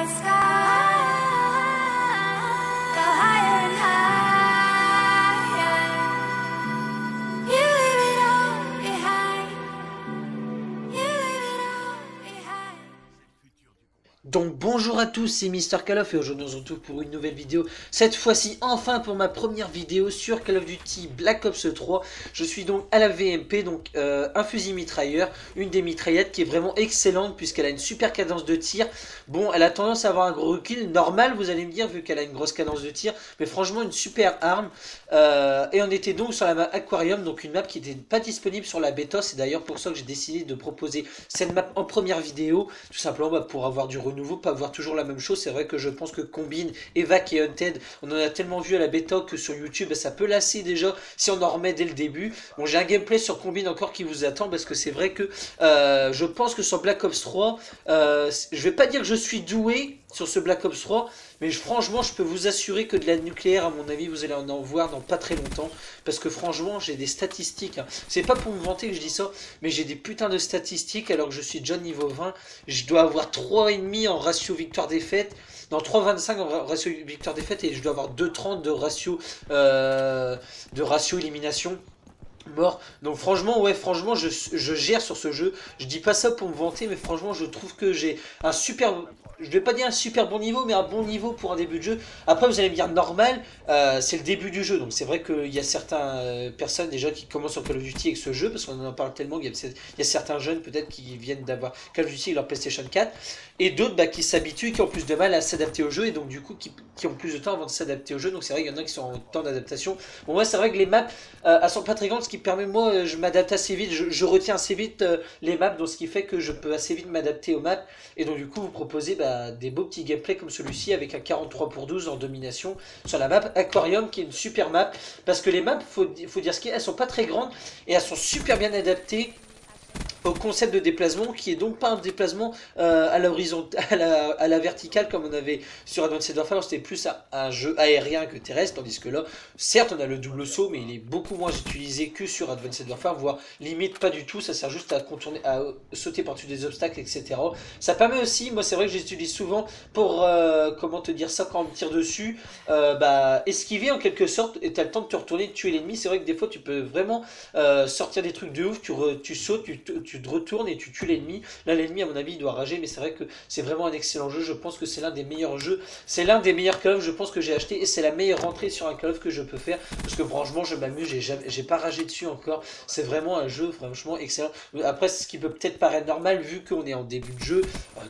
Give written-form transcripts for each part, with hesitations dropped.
the sky, go higher and higher. You leave it all behind. You leave it all behind. Donc bonjour à tous, c'est Mister Call of et aujourd'hui on se retrouve pour une nouvelle vidéo. Cette fois-ci enfin pour ma première vidéo sur Call of Duty Black Ops 3. Je suis donc à la VMP, donc un fusil mitrailleur, une des mitraillettes qui est vraiment excellente puisqu'elle a une super cadence de tir. Bon, elle a tendance à avoir un gros recul, normal vous allez me dire vu qu'elle a une grosse cadence de tir, mais franchement une super arme. Et on était donc sur la map Aquarium, donc une map qui n'était pas disponible sur la bêta. C'est d'ailleurs pour ça que j'ai décidé de proposer cette map en première vidéo, tout simplement pour avoir du renouveau, pas avoir toujours la même chose. C'est vrai que je pense que Combine, Evac et Hunted, on en a tellement vu à la bêta que sur YouTube ça peut lasser déjà si on en remet dès le début. Bon, j'ai un gameplay sur Combine encore qui vous attend parce que c'est vrai que je pense que sur Black Ops 3, je vais pas dire que je suis doué sur ce Black Ops 3, mais franchement je peux vous assurer que de la nucléaire à mon avis vous allez en voir dans pas très longtemps, parce que franchement j'ai des statistiques, hein. C'est pas pour me vanter que je dis ça, mais j'ai des putains de statistiques alors que je suis déjà niveau 20, je dois avoir 3,5 en ratio victoire-défaite, non 3,25 en ratio victoire-défaite et je dois avoir 2,30 de ratio élimination mort. Donc franchement ouais, franchement je gère sur ce jeu. Je dis pas ça pour me vanter, mais franchement je trouve que j'ai un super, je vais pas dire un super bon niveau, mais un bon niveau pour un début de jeu. Après vous allez me dire normal, c'est le début du jeu, donc c'est vrai qu'il y a certaines personnes déjà qui commencent sur Call of Duty avec ce jeu, parce qu'on en parle tellement, il y a certains jeunes peut-être qui viennent d'avoir Call of Duty avec leur PlayStation 4, et d'autres qui s'habituent, qui ont plus de mal à s'adapter au jeu, et donc du coup qui ont plus de temps avant de s'adapter au jeu. Donc c'est vrai qu'il y en a qui sont en temps d'adaptation. Bon, moi c'est vrai que les maps elles sont pas très grandes, ce qui permet, moi je m'adapte assez vite, je retiens assez vite les maps, donc ce qui fait que je peux assez vite m'adapter aux maps, et donc du coup vous proposez des beaux petits gameplays comme celui-ci avec un 43/12 en domination sur la map Aquarium, qui est une super map, parce que les maps, faut dire ce qu'il y a, elles sont pas très grandes et elles sont super bien adaptées au concept de déplacement, qui est donc pas un déplacement à l'horizontale, à la verticale comme on avait sur Advanced Warfare. C'était plus un jeu aérien que terrestre, tandis que là, certes on a le double saut, mais il est beaucoup moins utilisé que sur Advanced Warfare, voire limite pas du tout. Ça sert juste à contourner, à sauter par-dessus des obstacles, etc. Ça permet aussi, moi c'est vrai que j'utilise souvent pour, comment te dire ça, quand on me tire dessus, esquiver en quelque sorte, et t'as le temps de te retourner, de tuer l'ennemi. C'est vrai que des fois tu peux vraiment sortir des trucs de ouf, tu sautes, tu te retournes et tu tues l'ennemi. Là l'ennemi à mon avis il doit rager, mais c'est vrai que c'est vraiment un excellent jeu. Je pense que c'est l'un des meilleurs jeux, c'est l'un des meilleurs Call of je pense que j'ai acheté, et c'est la meilleure rentrée sur un Call of que je peux faire, parce que franchement je m'amuse, j'ai pas ragé dessus encore. C'est vraiment un jeu franchement excellent. Après ce qui peut peut-être paraître normal vu qu'on est en début de jeu,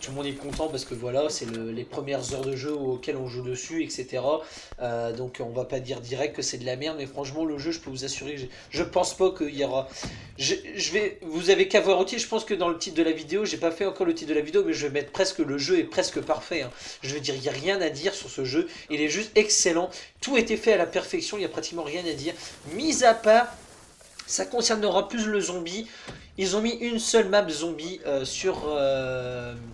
tout le monde est content parce que voilà, c'est les premières heures de jeu auxquelles on joue dessus, etc. Donc on va pas dire direct que c'est de la merde, mais franchement le jeu, je peux vous assurer que je pense pas qu'il y aura, vous avez qu'à voir aussi, je pense que dans le titre de la vidéo, j'ai pas fait encore le titre de la vidéo, mais je vais mettre presque, le jeu est presque parfait, hein. Je veux dire, il n'y a rien à dire sur ce jeu, il est juste excellent, tout a été fait à la perfection, il n'y a pratiquement rien à dire, mis à part, ça concernera plus le zombie. Ils ont mis une seule map zombie sur,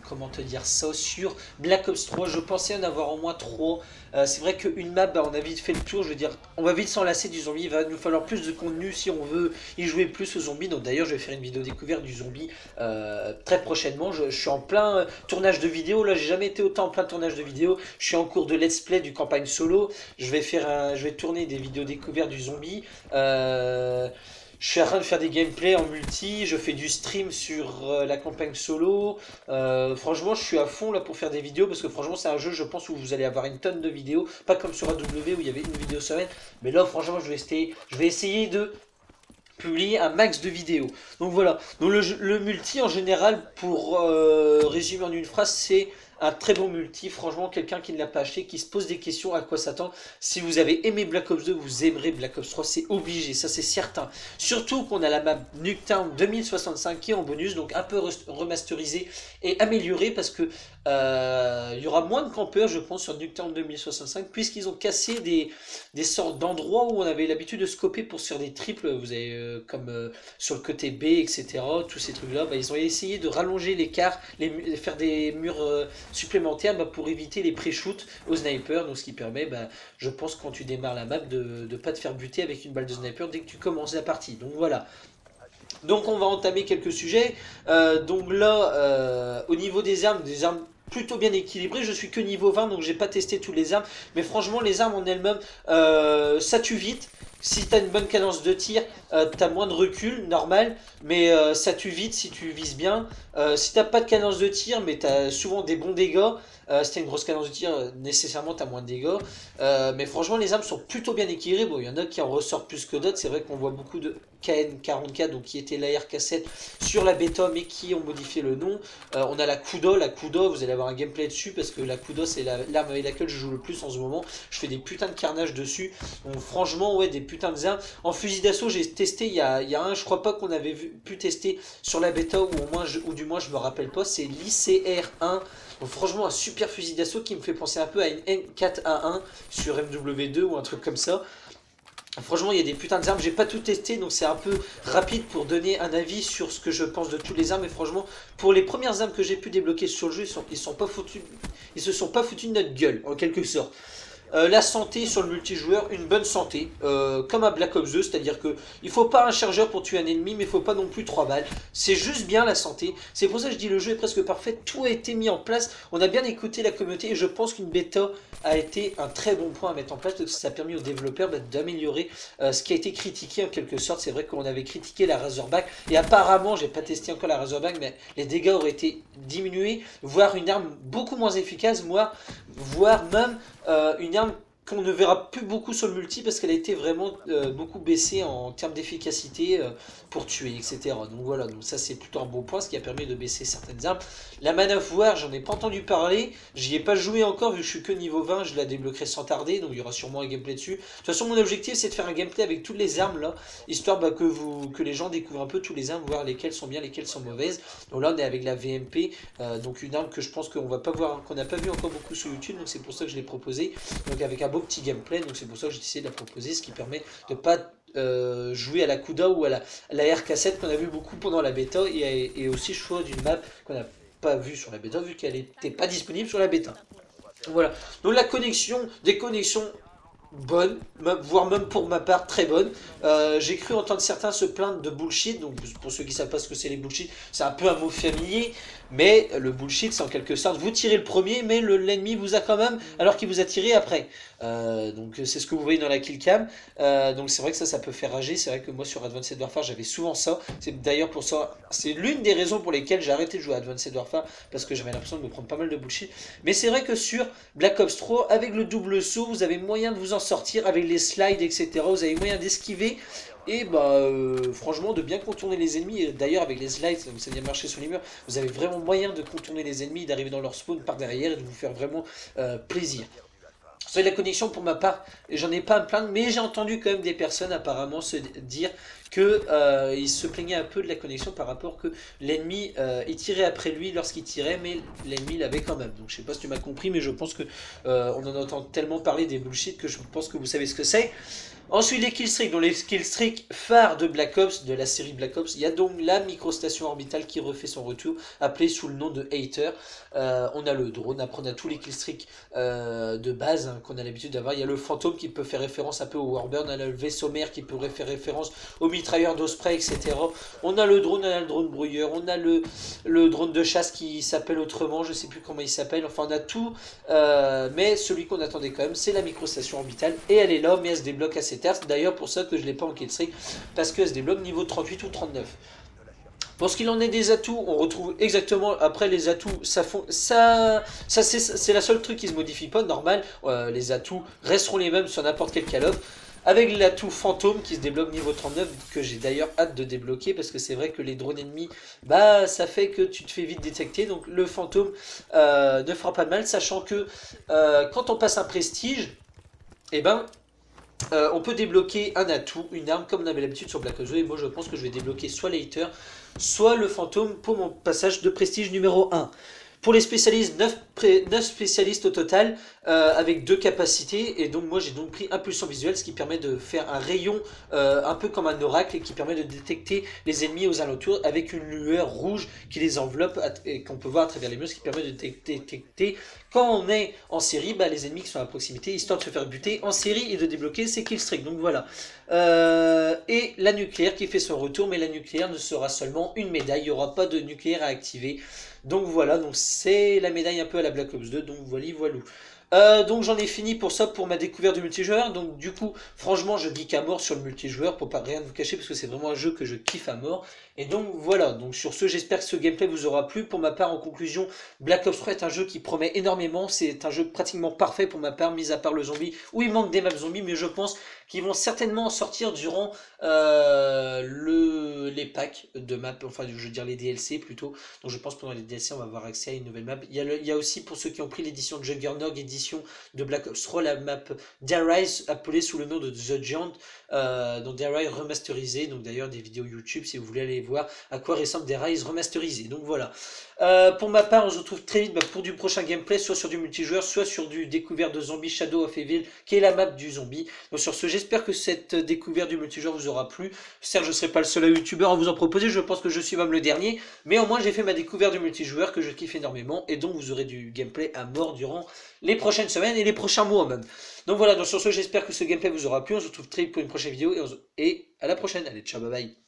comment te dire ça, sur Black Ops 3. Je pensais en avoir au moins 3. C'est vrai qu'une map, on a vite fait le tour. Je veux dire, on va vite s'en lasser du zombie. Il va nous falloir plus de contenu si on veut y jouer plus au zombie. Donc d'ailleurs, je vais faire une vidéo découverte du zombie très prochainement. Je suis en plein tournage de vidéo. Là, j'ai jamais été autant en plein tournage de vidéo. Je suis en cours de let's play du campagne solo. Je vais tourner des vidéos découvertes du zombie. Je suis en train de faire des gameplays en multi, je fais du stream sur la campagne solo. Franchement, je suis à fond là pour faire des vidéos, parce que franchement, c'est un jeu, je pense, où vous allez avoir une tonne de vidéos. Pas comme sur AW où il y avait une vidéo semaine. Mais là, franchement, je vais essayer de publier un max de vidéos. Donc voilà. Donc le multi en général, pour résumer en une phrase, c'est un très bon multi. Franchement, quelqu'un qui ne l'a pas acheté, qui se pose des questions à quoi s'attendre. Si vous avez aimé Black Ops 2, vous aimerez Black Ops 3, c'est obligé, ça c'est certain. Surtout qu'on a la map Nuketown 2065 qui est en bonus, donc un peu remasterisée et améliorée, parce que il y aura moins de campeurs, je pense, sur Nuketown 2065, puisqu'ils ont cassé des sortes d'endroits où on avait l'habitude de scoper pour se faire des triples. Vous avez comme sur le côté B, etc. Tous ces trucs-là, ils ont essayé de rallonger l'écart, faire des murs supplémentaires pour éviter les pré-shoots au sniper. Donc ce qui permet, je pense, quand tu démarres la map, de ne pas te faire buter avec une balle de sniper dès que tu commences la partie. Donc voilà. Donc on va entamer quelques sujets. Donc là, au niveau des armes plutôt bien équilibré. Je suis que niveau 20, donc j'ai pas testé toutes les armes. Mais franchement, les armes en elles-mêmes, ça tue vite. Si t'as une bonne cadence de tir, t'as moins de recul, normal, mais ça tue vite si tu vises bien. Si t'as pas de cadence de tir, mais t'as souvent des bons dégâts, si t'as une grosse cadence de tir, nécessairement t'as moins de dégâts. Mais franchement, les armes sont plutôt bien équilibrées. Bon, il y en a qui en ressortent plus que d'autres. C'est vrai qu'on voit beaucoup de KN44, donc qui était l'AR-K7 sur la bêta, mais qui ont modifié le nom. On a la Kudo. La Kudo, vous allez avoir un gameplay dessus, parce que la Kudo, c'est l'arme avec laquelle je joue le plus en ce moment. Je fais des putains de carnage dessus. Donc franchement, ouais, des putains de armes. En fusil d'assaut, j'ai testé, il y a un, je crois pas qu'on avait pu tester sur la bêta, ou au moins, ou du moins je me rappelle pas, c'est l'ICR1. Donc franchement, un super fusil d'assaut qui me fait penser un peu à une M4A1 sur MW2 ou un truc comme ça. Franchement, il y a des putains d'armes, j'ai pas tout testé, donc c'est un peu rapide pour donner un avis sur ce que je pense de toutes les armes. Et franchement, pour les premières armes que j'ai pu débloquer sur le jeu, ils se sont pas foutus de notre gueule, en quelque sorte. La santé sur le multijoueur, une bonne santé, comme à Black Ops 2, c'est-à-dire que il faut pas un chargeur pour tuer un ennemi, mais il faut pas non plus 3 balles. C'est juste bien la santé. C'est pour ça que je dis le jeu est presque parfait, tout a été mis en place. On a bien écouté la communauté et je pense qu'une bêta a été un très bon point à mettre en place, parce que ça a permis aux développeurs d'améliorer ce qui a été critiqué en quelque sorte. C'est vrai qu'on avait critiqué la Razorback et apparemment, j'ai pas testé encore la Razorback, mais les dégâts auraient été diminués, voire une arme beaucoup moins efficace, voire même une arme qu'on ne verra plus beaucoup sur le multi parce qu'elle a été vraiment beaucoup baissée en termes d'efficacité pour tuer, etc. Donc voilà, donc ça c'est plutôt un bon point, ce qui a permis de baisser certaines armes. La Man of War, j'en ai pas entendu parler, j'y ai pas joué encore vu que je suis que niveau 20, je la débloquerai sans tarder, donc il y aura sûrement un gameplay dessus. De toute façon, mon objectif c'est de faire un gameplay avec toutes les armes là, histoire que les gens découvrent un peu tous les armes, voir lesquelles sont bien, lesquelles sont mauvaises. Donc là on est avec la VMP, donc une arme que je pense qu'on va pas voir, qu'on n'a pas vu encore beaucoup sur YouTube, donc c'est pour ça que je l'ai proposé. Donc avec un beau petit gameplay, donc c'est pour ça que j'ai décidé de la proposer, ce qui permet de pas jouer à la Kuda ou à la RK7 qu'on a vu beaucoup pendant la bêta, et aussi choix d'une map qu'on n'a pas vue sur la bêta vu qu'elle n'était pas disponible sur la bêta. Voilà, donc la connexion, des connexions bonnes, voire même pour ma part très bonnes. J'ai cru entendre certains se plaindre de bullshit, donc pour ceux qui ne savent pas ce que c'est les bullshit, c'est un peu un mot familier, mais le bullshit c'est en quelque sorte, vous tirez le premier, mais l'ennemi vous a quand même, alors qu'il vous a tiré après. Donc c'est ce que vous voyez dans la killcam, donc c'est vrai que ça peut faire rager. C'est vrai que moi sur Advanced Warfare j'avais souvent ça, c'est d'ailleurs pour ça, c'est l'une des raisons pour lesquelles j'ai arrêté de jouer à Advanced Warfare, parce que j'avais l'impression de me prendre pas mal de bullshit. Mais c'est vrai que sur Black Ops 3, avec le double saut, vous avez moyen de vous en sortir, avec les slides, etc. Vous avez moyen d'esquiver, et franchement de bien contourner les ennemis. D'ailleurs avec les slides, ça vient marcher sur les murs, vous avez vraiment moyen de contourner les ennemis, d'arriver dans leur spawn par derrière et de vous faire vraiment plaisir. C'est la connexion pour ma part, j'en ai pas à me plaindre, mais j'ai entendu quand même des personnes apparemment se dire que il se plaignait un peu de la connexion par rapport que l'ennemi il tirait après lui lorsqu'il tirait, mais l'ennemi l'avait quand même. Donc je sais pas si tu m'as compris, mais je pense que on en entend tellement parler des bullshit que je pense que vous savez ce que c'est. Ensuite les killstreaks, donc les killstreaks phares de Black Ops, de la série Black Ops, il y a donc la microstation orbitale qui refait son retour, appelée sous le nom de Hater. On a le drone, après on a tous les killstreaks de base qu'on a l'habitude d'avoir. Il y a le fantôme qui peut faire référence un peu au Warbird, on a le vaisseau mère qui peut faire référence au mitrailleur d'Osprey, etc. On a le drone brouilleur, on a le drone de chasse qui s'appelle autrement, je sais plus comment il s'appelle, enfin on a tout, mais celui qu'on attendait quand même, c'est la microstation orbitale, et elle est là, mais elle se débloque assez tard. C'est d'ailleurs pour ça que je ne l'ai pas en killstreak, parce qu'elle se débloque niveau 38 ou 39. Pour ce qu'il en est des atouts, on retrouve exactement, après les atouts, c'est la seule truc qui se modifie pas, normal, les atouts resteront les mêmes sur n'importe quel Call of, avec l'atout fantôme qui se débloque niveau 39, que j'ai d'ailleurs hâte de débloquer, parce que c'est vrai que les drones ennemis, ça fait que tu te fais vite détecter, donc le fantôme ne fera pas de mal, sachant que quand on passe un prestige, on peut débloquer un atout, une arme, comme on avait l'habitude sur Black Ops 2, et moi je pense que je vais débloquer soit l'Hater, soit le fantôme pour mon passage de prestige numéro 1. Pour les spécialistes, 9 spécialistes au total, avec 2 capacités, et donc moi j'ai donc pris impulsion visuelle, ce qui permet de faire un rayon un peu comme un oracle, et qui permet de détecter les ennemis aux alentours avec une lueur rouge qui les enveloppe et qu'on peut voir à travers les murs, ce qui permet de détecter quand on est en série les ennemis qui sont à proximité, histoire de se faire buter en série et de débloquer ses killstreaks. Donc voilà. Et la nucléaire qui fait son retour, mais la nucléaire ne sera seulement une médaille, il n'y aura pas de nucléaire à activer. Donc voilà, donc c'est la médaille un peu à la Black Ops 2, donc voilà, voilà. Donc j'en ai fini pour ça, pour ma découverte du multijoueur. Donc du coup, franchement, je geek à mort sur le multijoueur, pour pas rien vous cacher, parce que c'est vraiment un jeu que je kiffe à mort. Et donc voilà, donc sur ce, j'espère que ce gameplay vous aura plu. Pour ma part, en conclusion, Black Ops 3 est un jeu qui promet énormément. C'est un jeu pratiquement parfait pour ma part, mis à part le zombie, où il manque des maps zombies, mais je pense qu'ils vont certainement en sortir durant les packs de maps, enfin je veux dire les DLC plutôt. Donc je pense que pendant les DLC, on va avoir accès à une nouvelle map. Il y a aussi, pour ceux qui ont pris l'édition de Juggernog, édition de Black Ops 3, la map Dead Rise, appelée sous le nom de The Giant, donc Dead Rise remasterisé. Donc d'ailleurs des vidéos YouTube si vous voulez aller voir à quoi ressemble Dead Rise remasterisé. Donc voilà. Pour ma part, on se retrouve très vite pour du prochain gameplay, soit sur du multijoueur, soit sur du découverte de Zombie Shadow of Evil, qui est la map du zombie. Donc sur ce, j'espère que cette découverte du multijoueur vous aura plu. Certes, je ne serai pas le seul youtubeur à vous en proposer, je pense que je suis même le dernier, mais au moins j'ai fait ma découverte du multijoueur que je kiffe énormément, et donc vous aurez du gameplay à mort durant les prochaines semaines et les prochains mois même. Donc voilà, donc sur ce, j'espère que ce gameplay vous aura plu. On se retrouve très vite pour une prochaine vidéo, et à la prochaine. Allez, ciao, bye bye.